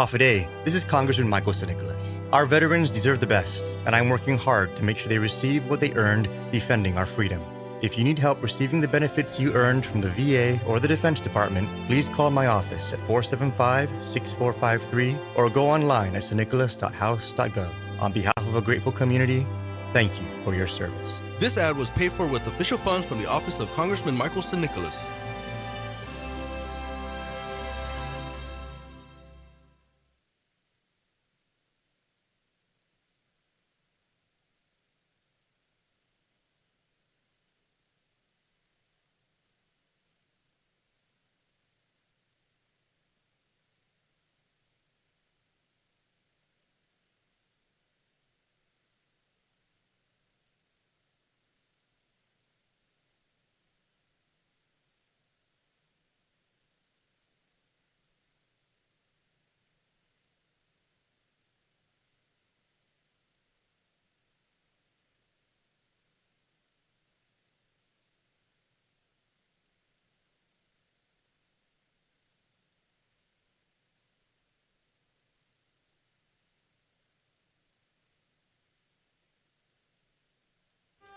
Hafaday, this is Congressman Michael Nicholas. Our veterans deserve the best, and I'm working hard to make sure they receive what they earned defending our freedom. If you need help receiving the benefits you earned from the VA or the Defense Department, please call my office at 475-6453 or go online at stnicholas.house.gov. On behalf of a grateful community, thank you for your service. This ad was paid for with official funds from the office of Congressman Michael Nicholas.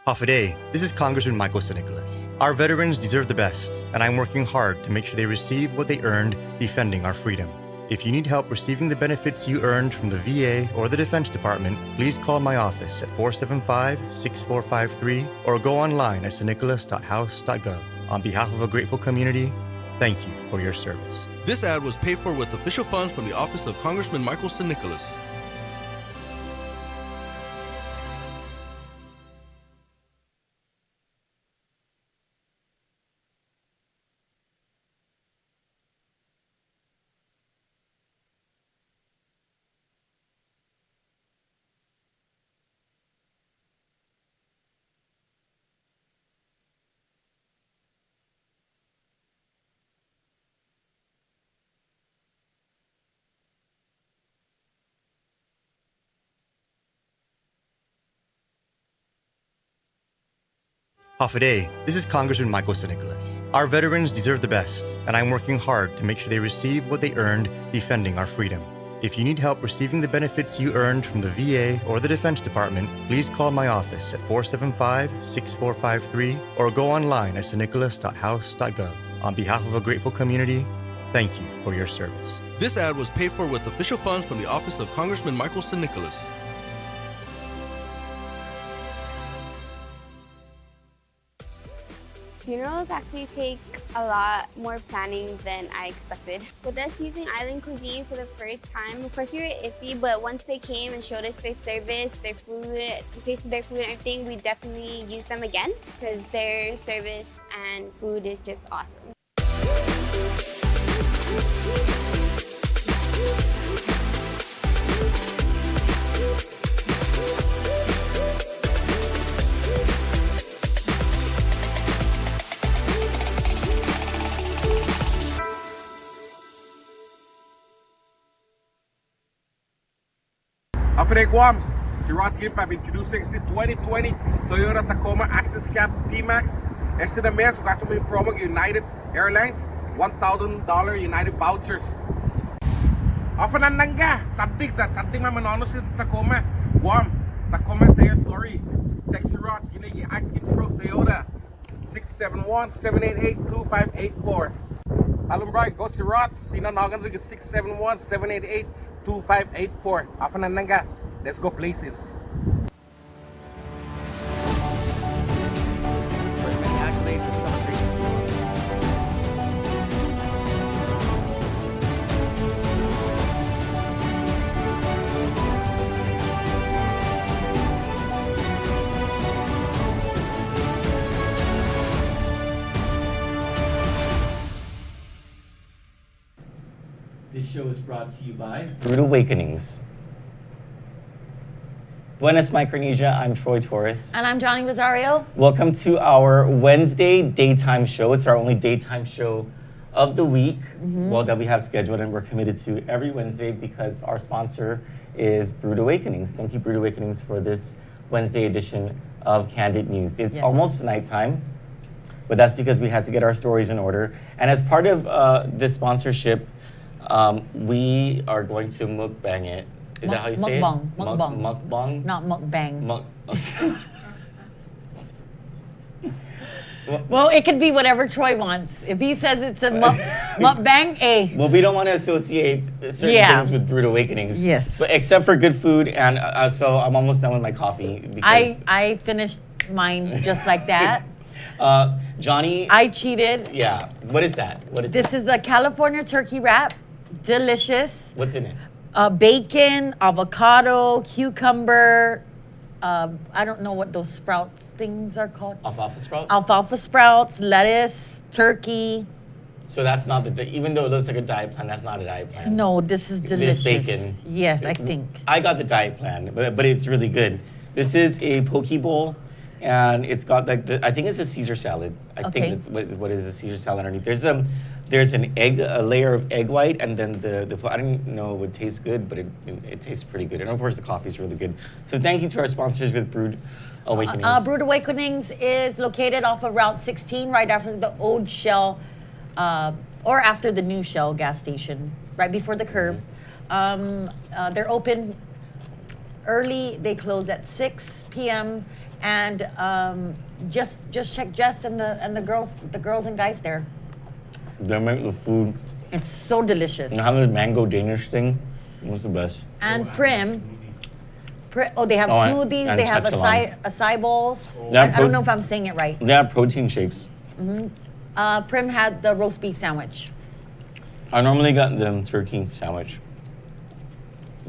Hafaday, this is Congressman Michael Nicholas. Our veterans deserve the best, and I'm working hard to make sure they receive what they earned defending our freedom. If you need help receiving the benefits you earned from the VA or the Defense Department, please call my office at 475-6453 or go online at stnicholas.house.gov. On behalf of a grateful community, thank you for your service. This ad was paid for with official funds from the office of Congressman Michael Nicholas. Hafaday, this is Congressman Michael Nicholas. Our veterans deserve the best, and I'm working hard to make sure they receive what they earned defending our freedom. If you need help receiving the benefits you earned from the VA or the Defense Department, please call my office at 475-6453 or go online at stnicholas.house.gov. On behalf of a grateful community, thank you for your service. This ad was paid for with official funds from the office of Congressman Michael Nicholas. Funerals actually take a lot more planning than I expected. With us using island cuisine for the first time, of course we were iffy, but once they came and showed us their service, their food, tasted their food and everything, we definitely used them again because their service and food is just awesome. After Guam Xerox introducing the 2020 Toyota Tacoma Access Cab D-Max. Este na mês, got to be promo United Airlines, $1,000 United vouchers. After nanga, sabik man manono si Tacoma, Guam, Tacoma territory. Check Xerox, ginigi Atkins Pro Toyota, 671-788-2584. Alumbray, go Xerox, sinanagan sa 671-788-2584. After nanga, let's go places. This show is brought to you by Rude Awakenings. Buenas Micronesia, I'm Troy Torres. And I'm Johnny Rosario. Welcome to our Wednesday daytime show. It's our only daytime show of the week, well, that we have scheduled, and we're committed to every Wednesday because our sponsor is Brood Awakenings. Thank you, Brood Awakenings, for this Wednesday edition of Kandit News. It's almost nighttime, but that's because we had to get our stories in order. And as part of this sponsorship, We are going to mukbang it. Is that how you say Mukbang. it? Mukbang. Mukbang? Not mukbang. Muk- Well, it could be whatever Troy wants. If he says it's a mukbang, Well, we don't want to associate certain Yeah. things with Brewed Awakenings. Yes. But except for good food, and so I'm almost done with my coffee. Because, I finished mine just like that. Johnny. I cheated. Yeah. What is that? What is This is a California turkey wrap. Delicious. What's in it? Bacon, avocado, cucumber. I don't know what those sprouts things are called. Alfalfa sprouts? Alfalfa sprouts, lettuce, turkey. So that's not even though it looks like a diet plan, that's not a diet plan. No, this is delicious. This bacon. Yes, I think. I got the diet plan, but it's really good. This is a poke bowl, and it's got like I think it's a Caesar salad. I Okay. think that's what is a Caesar salad underneath. There's an egg, a layer of egg white, and then the I don't know it would taste good, but it tastes pretty good. And of course the coffee is really good. So thank you to our sponsors with Brewed Awakenings. Brewed Awakenings is located off of Route 16, right after the old Shell, or after the new Shell gas station, right before the curve. They're open early. They close at 6 p.m. And just check Jess and the girls and guys there. They make the food. It's so delicious. You know how the mango Danish thing? It was the best. And Prim, they have Oh, and- smoothies. and They have chachalans. acai bowls. They have I don't know if I'm saying it right. They have protein shakes. Prim had the roast beef sandwich. I normally got the turkey sandwich.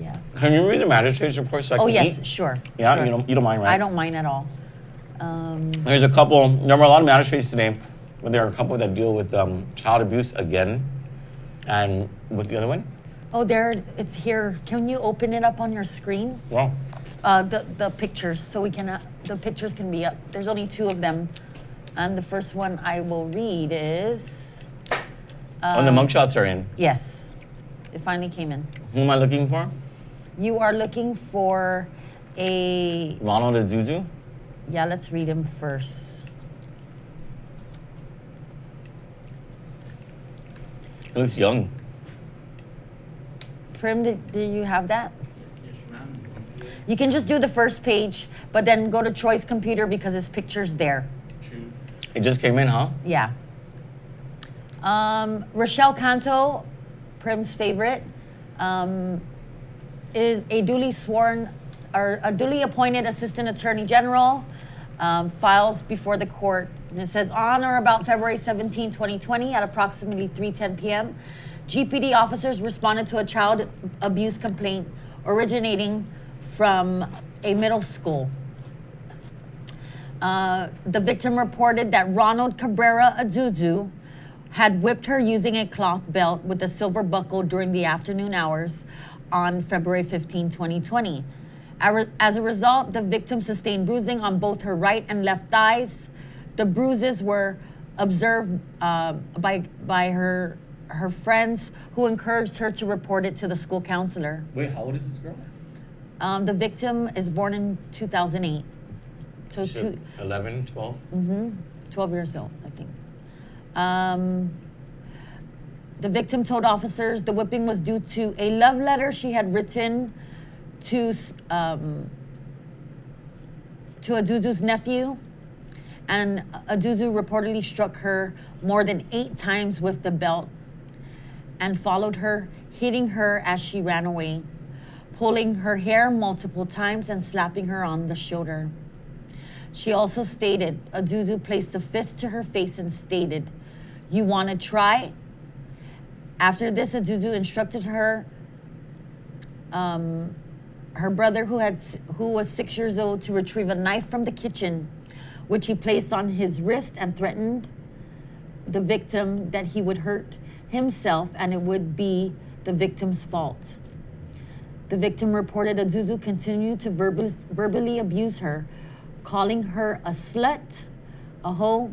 Yeah. Can you read the magistrate's report so I can Oh yes, eat? sure. Yeah, sure. you don't mind, right? I don't mind at all. There's a couple. There were a lot of magistrates today, but there are a couple that deal with child abuse again, and what's the other one? Oh, it's here. Can you open it up on your screen? Well, The pictures, so the pictures can be up. There's only 2 of them, and the first one I will read is the mugshots are in. yes, it finally came in. Who am I looking for? You are looking for a Ronald Azuzu. yeah. Let's read him first. He looks young. Prim, do you have that? You can just do the first page, but then go to Troy's computer because his picture's there. It just came in, huh? Yeah. Rochelle Canto, Prim's favorite, is a duly sworn or a duly appointed Assistant Attorney General, files before the court. And it says, on or about February 17, 2020, at approximately 3:10 p.m., GPD officers responded to a child abuse complaint originating from a middle school. The victim reported that Ronald Cabrera Azuzu had whipped her using a cloth belt with a silver buckle during the afternoon hours on February 15, 2020. As a result, the victim sustained bruising on both her right and left thighs. The bruises were observed by her friends, who encouraged her to report it to the school counselor. Wait, how old is this girl? The victim is born in 2008. So 11, 12? 12 years old, I think. The victim told officers the whipping was due to a love letter she had written to Azuzu's nephew. And Azuzu reportedly struck her more than 8 times with the belt and followed her, hitting her as she ran away, pulling her hair multiple times and slapping her on the shoulder. She also stated, Azuzu placed a fist to her face and stated, "You want to try?" After this, Azuzu instructed her brother, who was 6 years old, to retrieve a knife from the kitchen, which he placed on his wrist, and threatened the victim that he would hurt himself and it would be the victim's fault. The victim reported Azuzu continued to verbally abuse her, calling her a slut, a hoe,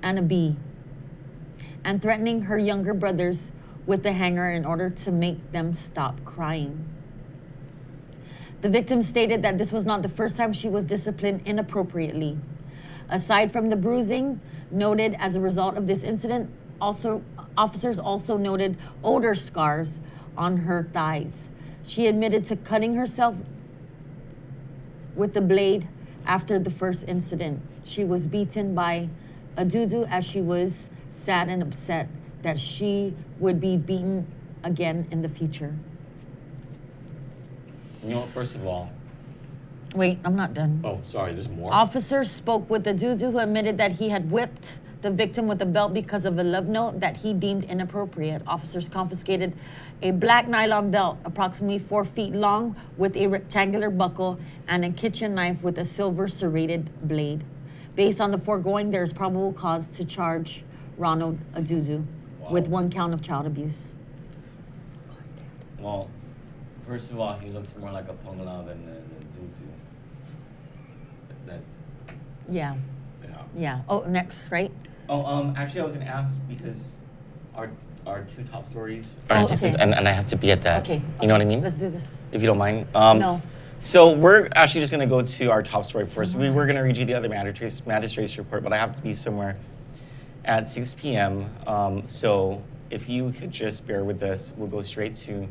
and a bee, and threatening her younger brothers with a hanger in order to make them stop crying. The victim stated that this was not the first time she was disciplined inappropriately. Aside from the bruising noted as a result of this incident, Officers also noted odor scars on her thighs. She admitted to cutting herself with the blade after the first incident. She was beaten by Adudu as she was sad and upset that she would be beaten again in the future. You know, first of all, Wait, I'm not done. oh, sorry, there's more. Officers spoke with Adudu, who admitted that he had whipped the victim with a belt because of a love note that he deemed inappropriate. Officers confiscated a black nylon belt approximately 4 feet long with a rectangular buckle and a kitchen knife with a silver serrated blade. Based on the foregoing, there is probable cause to charge Ronald Adudu with 1 count of child abuse. Well, first of all, he looks more like a Pongla than Zuzu. That's, Yeah. yeah. Yeah. Oh, next, right? Oh, actually, I was gonna ask because our 2 top stories Oh, are anticipated, okay. and I have to be at that. Okay. You know what I mean? Let's do this. If you don't mind. No. So we're actually just gonna go to our top story first. We were gonna read you the other magistrate's report, but I have to be somewhere at 6 p.m. So if you could just bear with us, we'll go straight to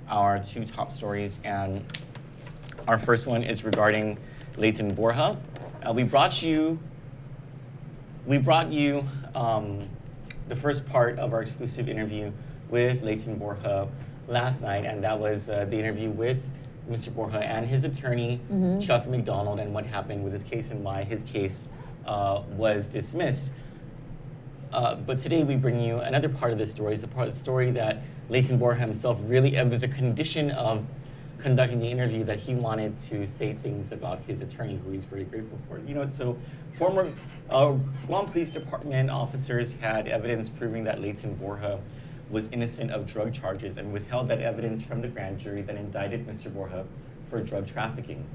our 2 top stories. And our first one is regarding Leighton Borja. We brought you the first part of our exclusive interview with Leighton Borja last night, and that was the interview with Mr. Borja and his attorney, Chuck McDonald, and what happened with his case and why his case was dismissed. But today we bring you another part of the story. It's the part of the story that Leighton Borja himself really, it was a condition of conducting the interview that he wanted to say things about his attorney, who he's very grateful for. You know, so former Guam Police Department officers had evidence proving that Leighton Borja was innocent of drug charges and withheld that evidence from the grand jury that indicted Mr. Borja for drug trafficking.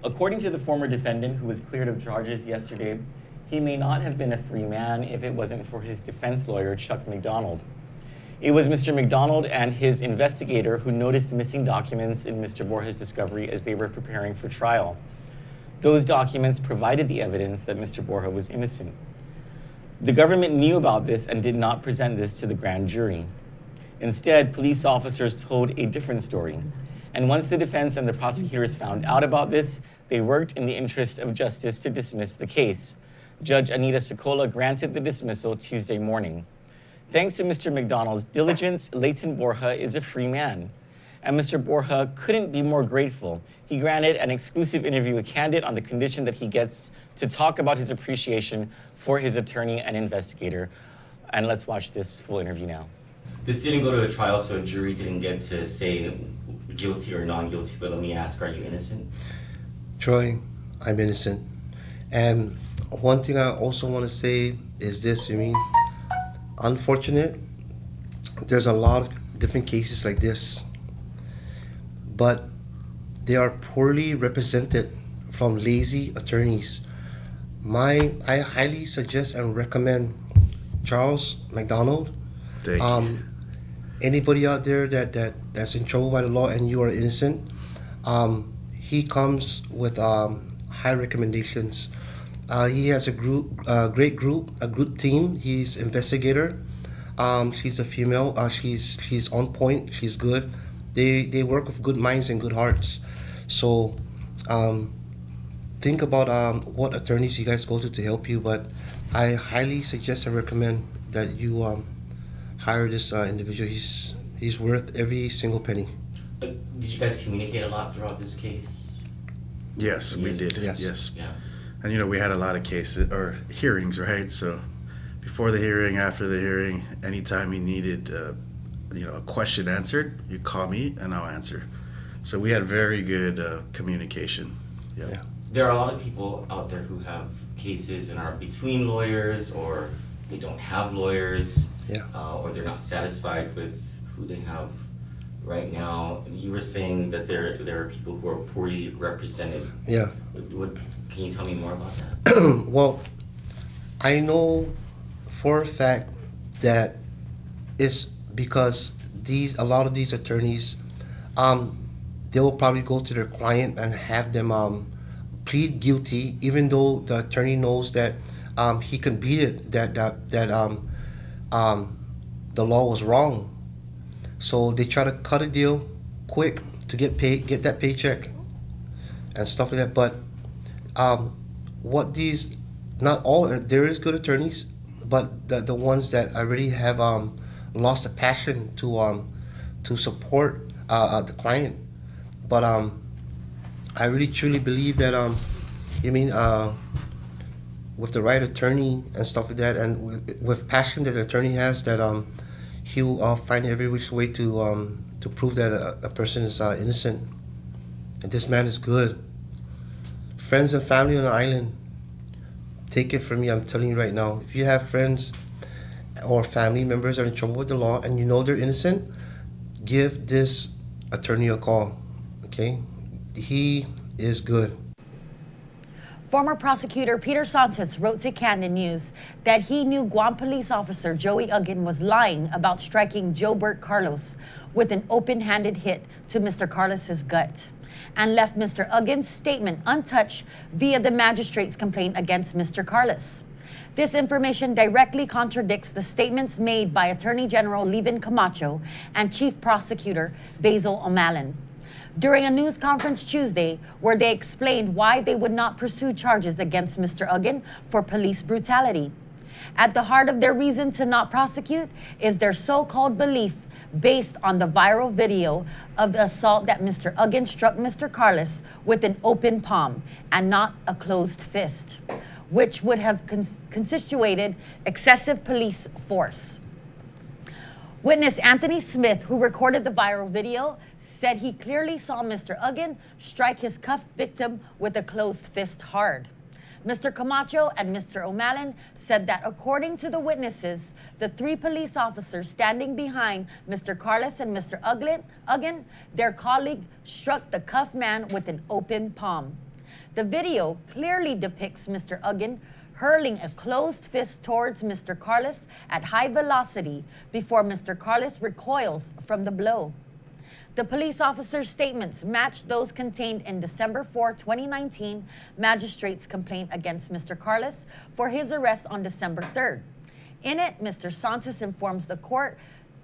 According to the former defendant, who was cleared of charges yesterday, he may not have been a free man if it wasn't for his defense lawyer, Chuck McDonald. It was Mr. McDonald and his investigator who noticed missing documents in Mr. Borja's discovery as they were preparing for trial. Those documents provided the evidence that Mr. Borja was innocent. The government knew about this and did not present this to the grand jury. Instead, police officers told a different story. And once the defense and the prosecutors found out about this, they worked in the interest of justice to dismiss the case. Judge Anita Sokola granted the dismissal Tuesday morning. Thanks to Mr. McDonald's diligence, Leighton Borja is a free man. And Mr. Borja couldn't be more grateful. He granted an exclusive interview with Kandit on the condition that he gets to talk about his appreciation for his attorney and investigator. And let's watch this full interview now. This didn't go to a trial, so a jury didn't get to say guilty or non-guilty, but let me ask, are you innocent? Troy, I'm innocent. And one thing I also want to say is this, unfortunate, there's a lot of different cases like this, but they are poorly represented from lazy attorneys. I highly suggest and recommend Charles McDonald. Thank you. Anybody out there that's in trouble by the law and you are innocent, he comes with high recommendations. He has a great group team. He's investigator. She's a female. She's on point. She's good. They work with good minds and good hearts. So think about what attorneys you guys go to help you. But I highly suggest and recommend that you hire this individual. He's worth every single penny. Did you guys communicate a lot throughout this case? Yes, we did. Yes. Yeah. And we had a lot of cases or hearings, right? So before the hearing, after the hearing, anytime you needed a question answered, you call me and I'll answer. So we had very good communication. Yeah. There are a lot of people out there who have cases and are between lawyers, or they don't have lawyers, or they're not satisfied with who they have right now. You were saying that there are people who are poorly represented. Yeah. Can you tell me more about that? Well, I know for a fact that it's because a lot of these attorneys, they will probably go to their client and have them plead guilty, even though the attorney knows that he can beat it, that the law was wrong. So they try to cut a deal quick to get paid, get that paycheck, and stuff like that. But what these, not all, there is good attorneys, but the ones that already have lost the passion to support the client. But I really truly believe that with the right attorney and stuff like that, and with passion that the attorney has, that he'll find every which way to prove that a person is innocent. And this man is good. Friends and family on the island, take it from me, I'm telling you right now. If you have friends or family members that are in trouble with the law and you know they're innocent, give this attorney a call, okay? He is good. Former prosecutor Peter Santos wrote to Kandit News that he knew Guam police officer Joey Uggan was lying about striking Jobert Carlos with an open-handed hit to Mr. Carlos's gut, and left Mr. Uggan's statement untouched via the magistrate's complaint against Mr. Carlos. This information directly contradicts the statements made by Attorney General Levin Camacho and Chief Prosecutor Basil O'Malley during a news conference Tuesday, where they explained why they would not pursue charges against Mr. Uggan for police brutality. At the heart of their reason to not prosecute is their so-called belief based on the viral video of the assault that Mr. Uggan struck Mr. Carlos with an open palm and not a closed fist, which would have constituted excessive police force. Witness Anthony Smith, who recorded the viral video, said he clearly saw Mr. Uggan strike his cuffed victim with a closed fist hard. Mr. Camacho and Mr. O'Malley said that according to the witnesses, the three police officers standing behind Mr. Carlos and Mr. Uggan, their colleague struck the cuffed man with an open palm. The video clearly depicts Mr. Uggan hurling a closed fist towards Mr. Carlos at high velocity before Mr. Carlos recoils from the blow. The police officer's statements matched those contained in December 4, 2019 magistrate's complaint against Mr. Carlos for his arrest on December 3rd. In it, Mr. Santos informs the court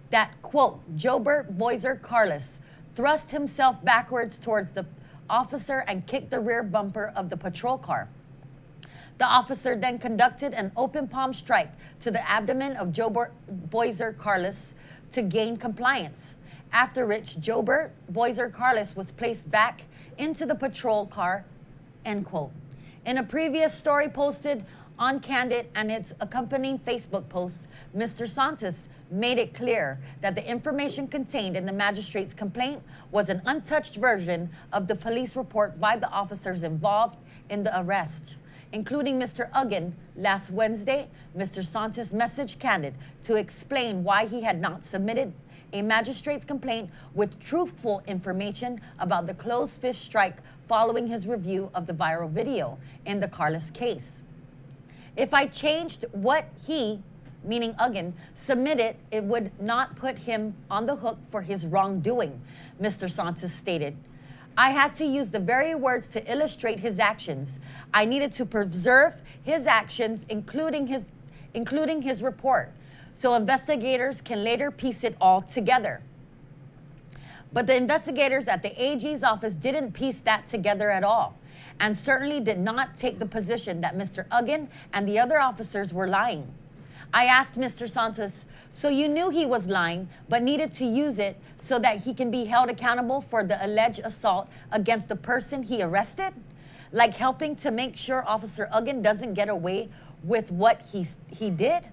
that, quote, Jobert Boiser Carlos thrust himself backwards towards the officer and kicked the rear bumper of the patrol car. The officer then conducted an open palm strike to the abdomen of Jobert Boiser Carlos to gain compliance, after which Jobert Boiser Carlos was placed back into the patrol car, end quote. In a previous story posted on Kandit and its accompanying Facebook post, Mr. Santos made it clear that the information contained in the magistrate's complaint was an untouched version of the police report by the officers involved in the arrest. Including Mr. Uggan. Last Wednesday, Mr. Santos messaged Kandit to explain why he had not submitted a magistrate's complaint with truthful information about the closed fist strike following his review of the viral video in the Carlos case. If I changed what he, meaning Uggan, submitted, it would not put him on the hook for his wrongdoing, Mr. Santos stated. I had to use the very words to illustrate his actions. I needed to preserve his actions, including his report, so investigators can later piece it all together. But the investigators at the AG's office didn't piece that together at all, and certainly did not take the position that Mr. Uggan and the other officers were lying. I asked Mr. Santos, so you knew he was lying, but needed to use it so that he can be held accountable for the alleged assault against the person he arrested? Like helping to make sure Officer Uggan doesn't get away with what he did?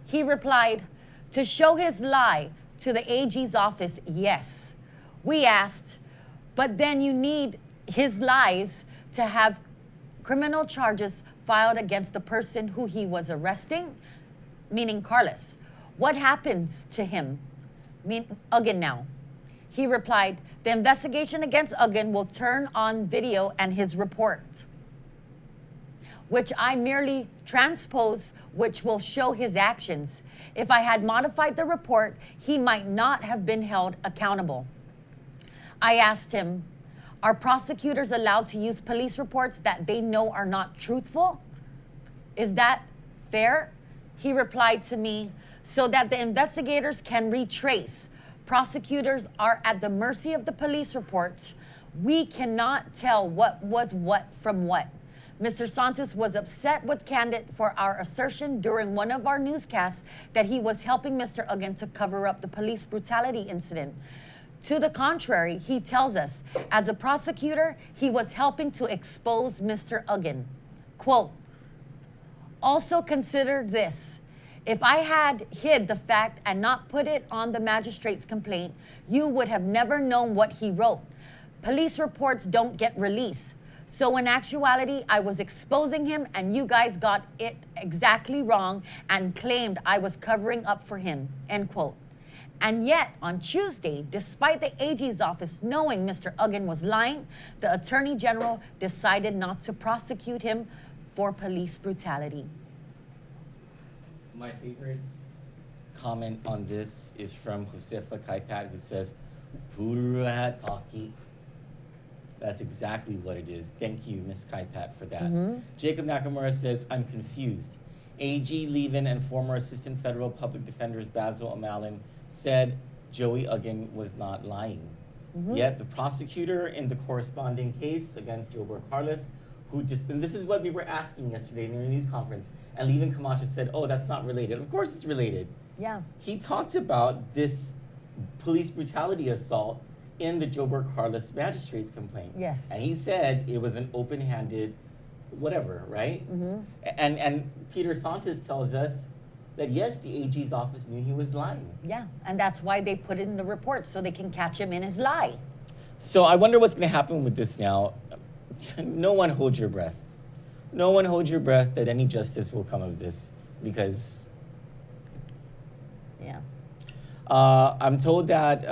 He replied, to show his lie to the AG's office, yes. We asked, but then you need his lies to have criminal charges filed against the person who he was arresting? Meaning Carlos. What happens to him? Uggan now. He replied, the investigation against Uggan will turn on video and his report, which I merely transpose, which will show his actions. If I had modified the report, he might not have been held accountable. I asked him, are prosecutors allowed to use police reports that they know are not truthful? Is that fair? He replied to me, so that the investigators can retrace. Prosecutors are at the mercy of the police reports. We cannot tell what was what from what. Mr. Santos was upset with Kandit for our assertion during one of our newscasts that he was helping Mr. Uggan to cover up the police brutality incident. To the contrary, he tells us, as a prosecutor, he was helping to expose Mr. Uggan. Quote, also consider this. If I had hid the fact and not put it on the magistrate's complaint, you would have never known what he wrote. Police reports don't get released. So in actuality, I was exposing him and you guys got it exactly wrong and claimed I was covering up for him, end quote. And yet, on Tuesday, despite the AG's office knowing Mr. Uggan was lying, the Attorney General decided not to prosecute him for police brutality. My favorite comment on this is from Josefa Kaipat, who says, Pura Taki. That's exactly what it is. Thank you, Ms. Kaipat, for that. Jacob Nakamura says, I'm confused. AG Levin and former Assistant Federal Public Defenders Basil Amalin said Joey Uggan was not lying. Yet the prosecutor in the corresponding case against Joe Carlos, and this is what we were asking yesterday in the news conference, and Levin Camacho said, oh, that's not related. Of course it's related. Yeah. He talked about this police brutality assault in the Joe Carlos magistrate's complaint. Yes. And he said it was an open-handed whatever, right? And Peter Santos tells us that yes, the AG's office knew he was lying. Yeah, and that's why they put it in the report, so they can catch him in his lie. So I wonder what's going to happen with this now. No one hold your breath. No one hold your breath that any justice will come of this, because Yeah. I'm told that,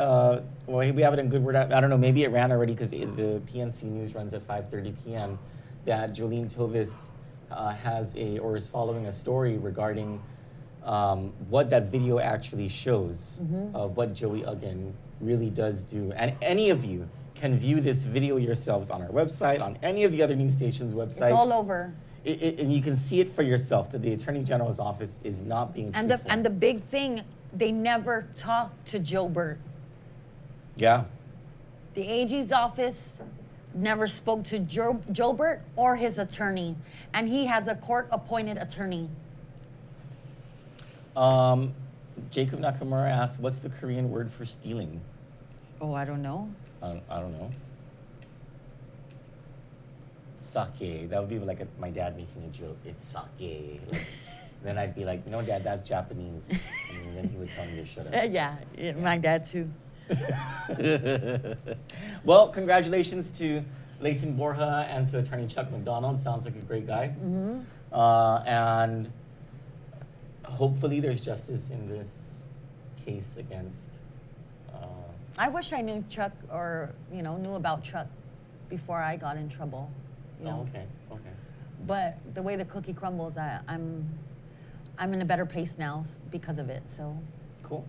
well, we have it in good word. I don't know, maybe it ran already because the PNC News runs at 5:30 p.m. that Jolene Tovis is following a story regarding what that video actually shows of what Joey Uggan really does do. And any of you can view this video yourselves on our website, on any of the other news stations' websites. It's all over. And you can see it for yourself that the Attorney General's office is not being truthful. And the big thing, they never talked to Joe Burt. Yeah. The AG's office never spoke to Joe Burt or his attorney, and he has a court-appointed attorney. Jacob Nakamura asked, what's the Korean word for stealing? Oh, I don't know. I don't know. Sake. That would be like my dad making a joke. It's sake. Then I'd be like, no, Dad, that's Japanese. And then he would tell me to shut up. Yeah, my dad too. Well, congratulations to Leighton Borja and to Attorney Chuck McDonald. Sounds like a great guy. And hopefully there's justice in this case against... I wish I knew Chuck or, knew about Chuck before I got in trouble. Oh, okay. But the way the cookie crumbles, I'm in a better place now because of it, so. Cool.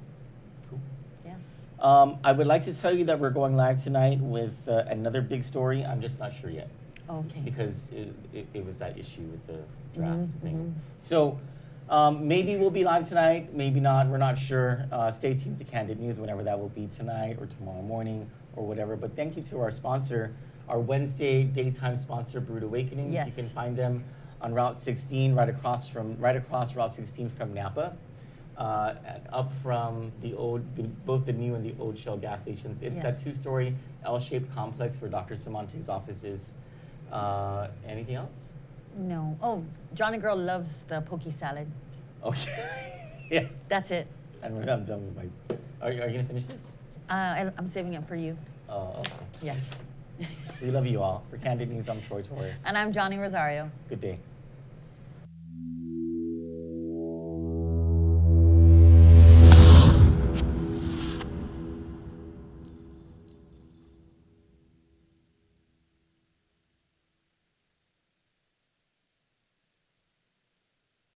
Yeah. I would like to tell you that we're going live tonight with another big story. I'm just not sure yet. Okay. Because it was that issue with the draft thing. So maybe we'll be live tonight, maybe not, we're not sure. Stay tuned to Kandit News whenever that will be tonight or tomorrow morning or whatever. But thank you to our sponsor, our Wednesday daytime sponsor, Brood Awakenings. Yes. You can find them on Route 16, right across Route 16 from Napa, and up from both the new and the old Shell gas stations. It's that two-story L-shaped complex where Dr. Samante's office is. Anything else? No. Oh, Johnny Girl loves the poke salad. Okay. Yeah. That's it. And I'm done with my. Are you gonna finish this? I'm saving it for you. Oh, okay. Yeah. We love you all. For Kandit News, I'm Troy Torres. And I'm Johnny Rosario. Good day.